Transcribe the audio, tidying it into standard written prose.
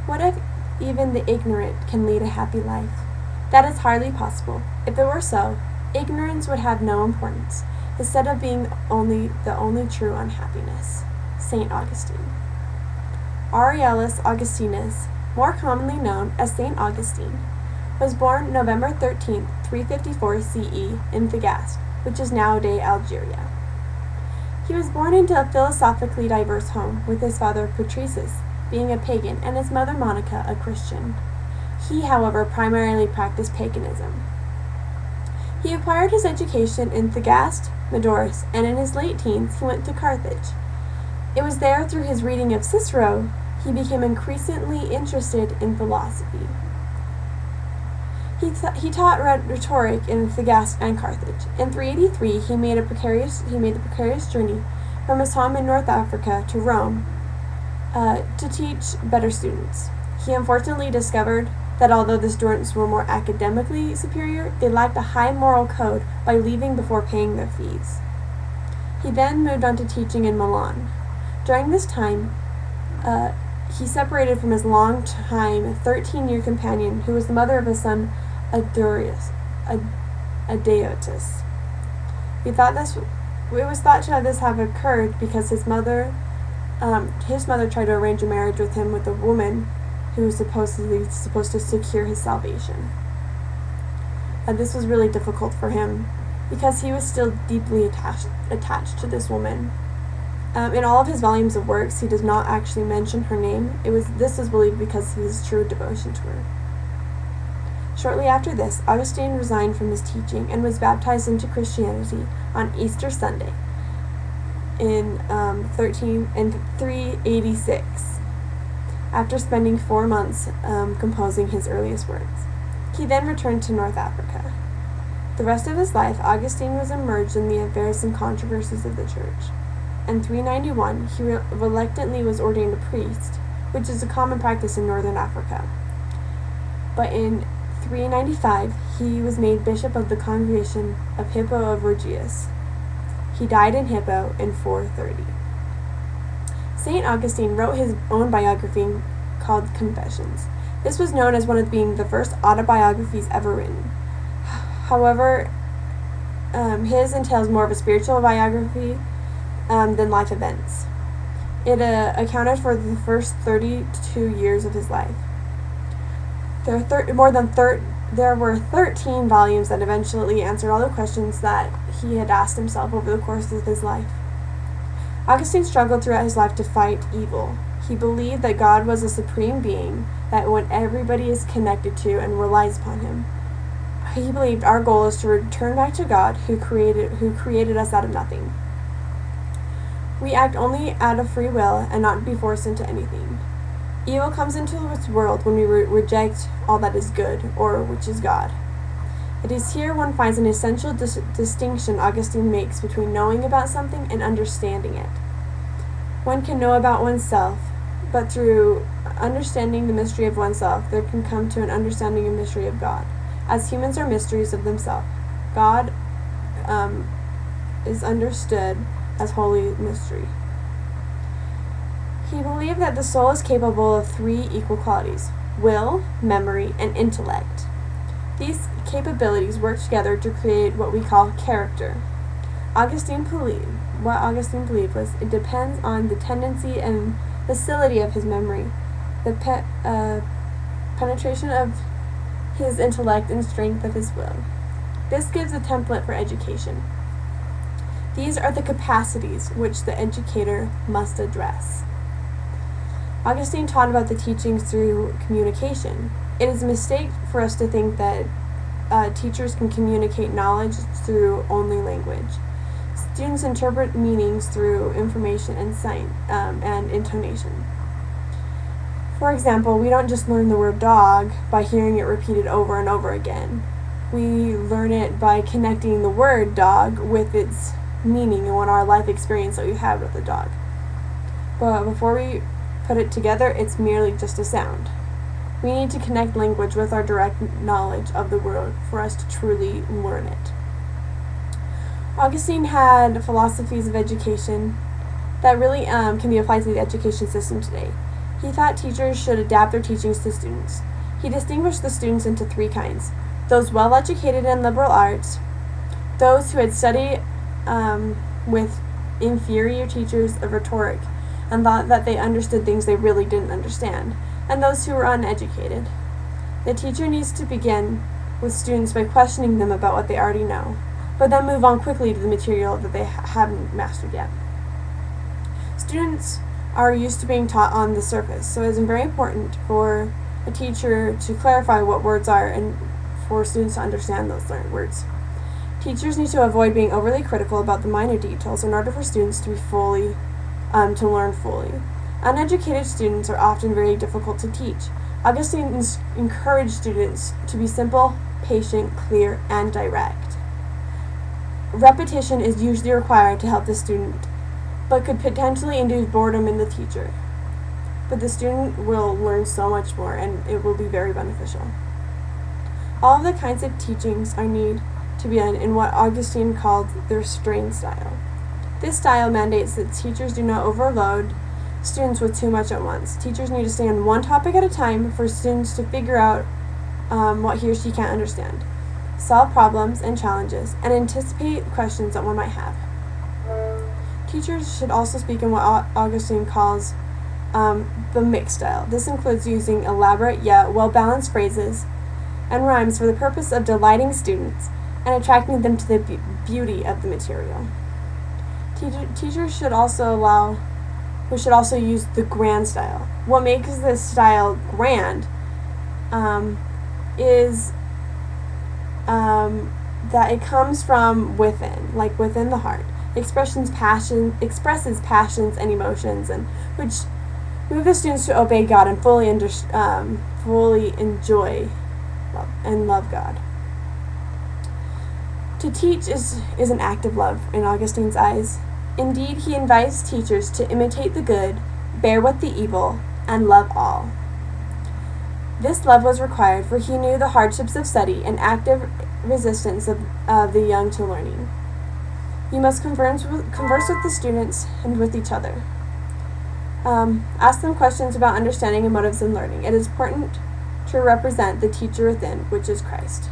What if even the ignorant can lead a happy life? That is hardly possible. If it were so, ignorance would have no importance, instead of being the only true unhappiness. St. Augustine. Aurelius Augustinus, more commonly known as St. Augustine, was born November 13, 354 CE in Thagaste, which is nowadays Algeria. He was born into a philosophically diverse home, with his father Patricius being a pagan and his mother Monica a Christian. He, however, primarily practiced paganism. He acquired his education in Thagaste, Madras, and in his late teens he went to Carthage. It was there, through his reading of Cicero, he became increasingly interested in philosophy. He taught rhetoric in Thagaste and Carthage. In 383, he made the precarious journey from his home in North Africa to Rome to teach better students. He unfortunately discovered that although the students were more academically superior, they lacked a high moral code by leaving before paying their fees. He then moved on to teaching in Milan. During this time, he separated from his long-time 13-year companion, who was the mother of his son, Adeodatus. It was thought to have occurred because his mother tried to arrange a marriage with him with a woman who was supposed to secure his salvation. This was really difficult for him because he was still deeply attached to this woman. In all of his volumes of works, he does not actually mention her name. This was believed because of his true devotion to her. Shortly after this, Augustine resigned from his teaching and was baptized into Christianity on Easter Sunday in 386, after spending 4 months composing his earliest works. He then returned to North Africa. The rest of his life, Augustine was immersed in the affairs and controversies of the Church. In 391, he reluctantly was ordained a priest, which is a common practice in northern Africa. But in 395, he was made bishop of the congregation of Hippo of Vergius. He died in Hippo in 430. St. Augustine wrote his own biography called Confessions. This was known as one of being the first autobiographies ever written. However, his entails more of a spiritual biography than life events. It accounted for the first 32 years of his life. There were 13 volumes that eventually answered all the questions that he had asked himself over the course of his life. Augustine struggled throughout his life to fight evil. He believed that God was a supreme being that when everybody is connected to and relies upon him. He believed our goal is to return back to God who created us out of nothing. We act only out of free will and not be forced into anything. Evil comes into this world when we reject all that is good, or which is God. It is here one finds an essential distinction Augustine makes between knowing about something and understanding it. One can know about oneself, but through understanding the mystery of oneself, there can come to an understanding of the mystery of God. As humans are mysteries of themselves, God is understood as holy mystery. He believed that the soul is capable of 3 equal qualities: will, memory, and intellect. These capabilities work together to create what we call character. What Augustine believed was it depends on the tendency and facility of his memory, the penetration of his intellect, and strength of his will. This gives a template for education. These are the capacities which the educator must address. Augustine taught about the teachings through communication. It is a mistake for us to think that teachers can communicate knowledge through only language. Students interpret meanings through information and sign and intonation. For example, we don't just learn the word dog by hearing it repeated over and over again. We learn it by connecting the word dog with its meaning and what our life experience that we have with the dog. But before we put it together, it's merely just a sound. We need to connect language with our direct knowledge of the world for us to truly learn it. Augustine had philosophies of education that really can be applied to the education system today. He thought teachers should adapt their teachings to students. He distinguished the students into three kinds: those well-educated in liberal arts, those who had studied with inferior teachers of rhetoric and thought that they understood things they really didn't understand, and those who were uneducated. The teacher needs to begin with students by questioning them about what they already know, but then move on quickly to the material that they haven't mastered yet. Students are used to being taught on the surface, so it is very important for a teacher to clarify what words are and for students to understand those learned words. Teachers need to avoid being overly critical about the minor details in order for students to be to learn fully. Uneducated students are often very difficult to teach. Augustine encouraged students to be simple, patient, clear, and direct. Repetition is usually required to help the student, but could potentially induce boredom in the teacher. But the student will learn so much more, and it will be very beneficial. All of the kinds of teachings are need to be done in what Augustine called the restrained style. This style mandates that teachers do not overload students with too much at once. Teachers need to stay on one topic at a time for students to figure out what he or she can't understand, solve problems and challenges, and anticipate questions that one might have. Teachers should also speak in what Augustine calls the mixed style. This includes using elaborate yet well-balanced phrases and rhymes for the purpose of delighting students and attracting them to the beauty of the material. Teachers should also use the grand style. What makes this style grand is that it comes from within, like within the heart. Expresses passions and emotions, and which move the students to obey God and fully enjoy and love God. To teach is an act of love in Augustine's eyes. Indeed, he invites teachers to imitate the good, bear with the evil, and love all. This love was required, for he knew the hardships of study and active resistance of the young to learning. You must converse with the students and with each other. Ask them questions about understanding and motives in learning. It is important to represent the teacher within, which is Christ.